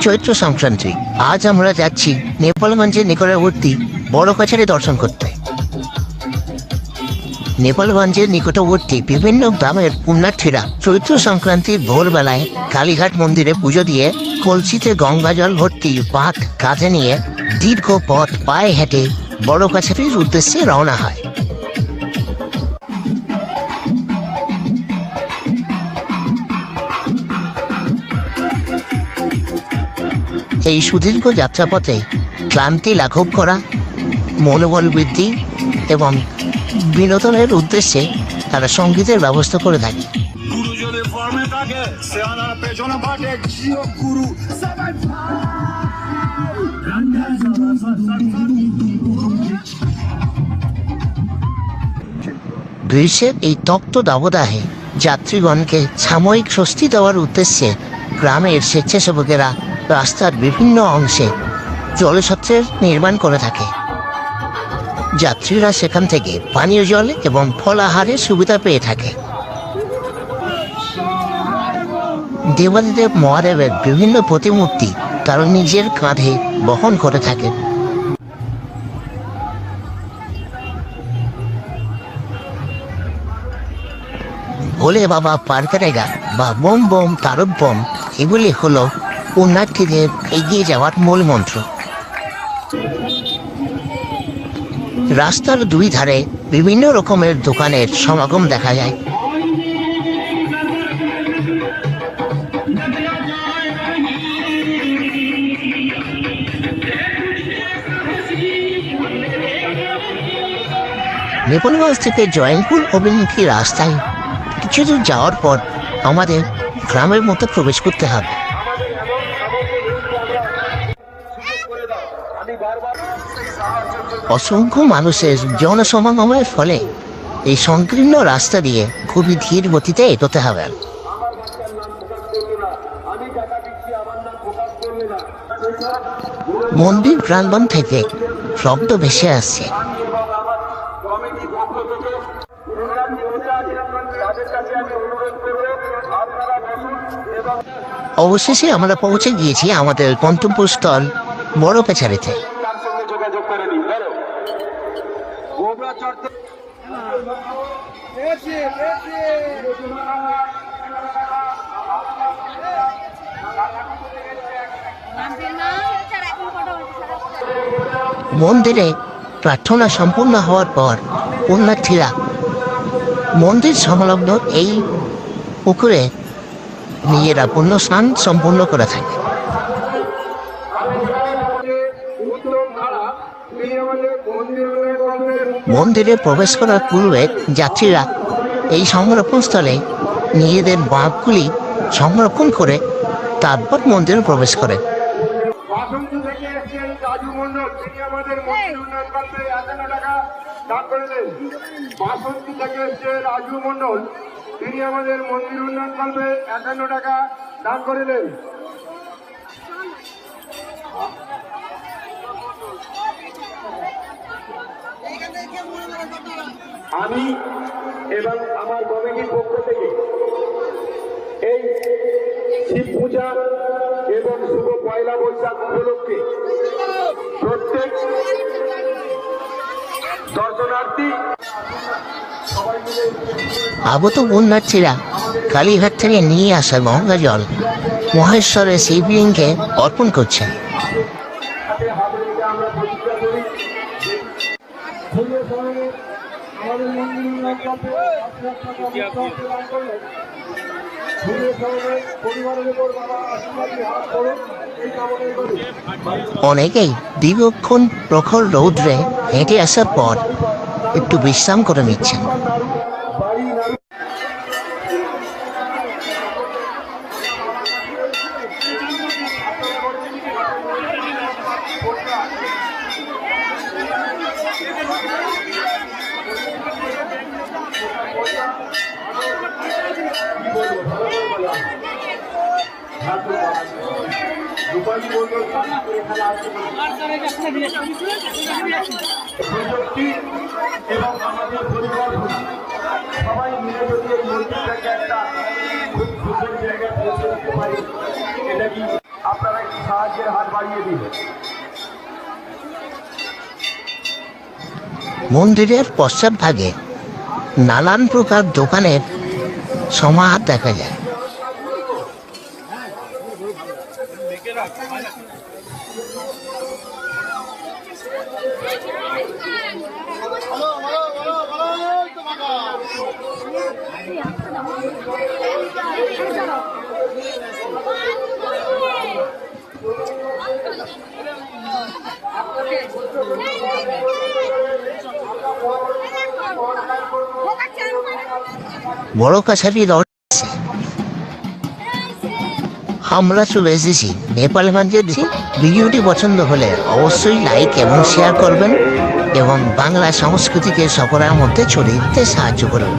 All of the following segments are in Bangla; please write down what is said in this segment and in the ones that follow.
চৈত্র সংক্রান্তি। আজ আমরা যাচ্ছি নেপালগঞ্জের নিকটবর্তী বড় কাছারি দর্শন করতে। নেপালগঞ্জের নিকটবর্তী বিভিন্ন গ্রামের পুণ্যার্থীরা চৈত্র সংক্রান্তির ভোরবেলায় কালীঘাট মন্দিরে পুজো দিয়ে কলসিতে গঙ্গা জল ভর্তি পাট কাঁধে নিয়ে দীর্ঘ পথ পায়ে হেঁটে বড় কাছারির উদ্দেশ্যে রওনা হয়। এই সুদীর্ঘ যাত্রাপথে ক্লান্তি লাঘব করা, মনোবল বৃদ্ধি এবং বিনোদনের উদ্দেশ্যে তারা সঙ্গীতের ব্যবস্থা করে থাকে। গ্রীষ্মের এই তপ্ত দাবদাহে যাত্রীগণকে সাময়িক স্বস্তি দেওয়ার উদ্দেশ্যে গ্রামের স্বেচ্ছাসেবকেরা রাস্তার বিভিন্ন অংশে জলছত্রের নির্মাণ করে থাকে। যাত্রীরা সেখান থেকে পানীয় জল এবং ফলাহারের সুবিধা পেয়ে থাকে। দেবাদিদেব মহাদেবের বিভিন্ন প্রতিমূর্তি তারা নিজের কাঁধে বহন করে থাকে। ভোলে বাবা পার করেগা বা বোম বোম তারক বোম, এগুলি হলো পুণ্যার্থীদের এগিয়ে যাওয়ার মূল মন্ত্র। রাস্তার দুই ধারে বিভিন্ন রকমের দোকানের সমাগম দেখা যায়। নেপালগঞ্জ থেকে জয়ন্তপুর অভিমুখী রাস্তায় কিছু দূর যাওয়ার পর আমাদের গ্রামের মধ্যে প্রবেশ করতে হবে। অসংখ্য মানুষের জনসমাগমের ফলে এই সংকীর্ণ রাস্তা দিয়ে খুবই ধীর গতিতে এগোতে হবে। মন্দির প্রাঙ্গণ থেকে শব্দ ভেসে আসছে। অবশেষে আমরা পৌঁছে গিয়েছি আমাদের গন্তব্যস্থল বড় কাছারিতে। মন্দিরে প্রার্থনা সম্পূর্ণ হওয়ার পর পুণ্যার্থীরা মন্দির সংলগ্ন এই পুকুরে নিজেরা পুণ্য স্নান সম্পূর্ণ করে থাকে। মন্দিরে প্রবেশ করার পূর্বে যাত্রীরা এই সংরক্ষণস্থলে নিজেদের বাঁকগুলি সংরক্ষণ করে তারপর মন্দিরে প্রবেশ করে। তিনি আমাদের মন্দির উন্নয়ন কল্পে 51 টাকা দান করিলেন। আমি এবং আমার কমিটির পক্ষ থেকে এই শিব পূজা এবং শুভ পয়লা বৈশাখ উপলক্ষে প্রত্যেক দর্শনার্থী আগত পুণ্যার্থীরা কালীঘাট থেকে নিয়ে আসা গঙ্গা জল মহেশ্বরের শিবলিঙ্গে অর্পণ করছেন। অনেকেই দীর্ঘক্ষণ প্রখর রৌদ্রে হেঁটে আসার পর একটু বিশ্রাম করে নিচ্ছেন। এবং আমাদের পরিকল্পনা সবাই মিলে যদি এই মন্দিরটাকে একটা খুব সুন্দর জায়গায় পৌঁছে দিতে পারি, এটা কি আপনারা একটু সাহায্যের হাত বাড়িয়ে দিবেন? মন্দিরের পশ্চাৎভাগে নানান প্রকার দোকানের সমাহার দেখা যায়। বড় কাছারি রয়েছে। আমরা চলে এসেছি নেপালগঞ্জের। ভিডিওটি পছন্দ হলে অবশ্যই লাইক এবং শেয়ার করবেন এবং বাংলা সংস্কৃতিকে সকলের মধ্যে ছড়িয়ে দিতে সাহায্য করবেন।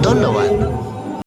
ধন্যবাদ।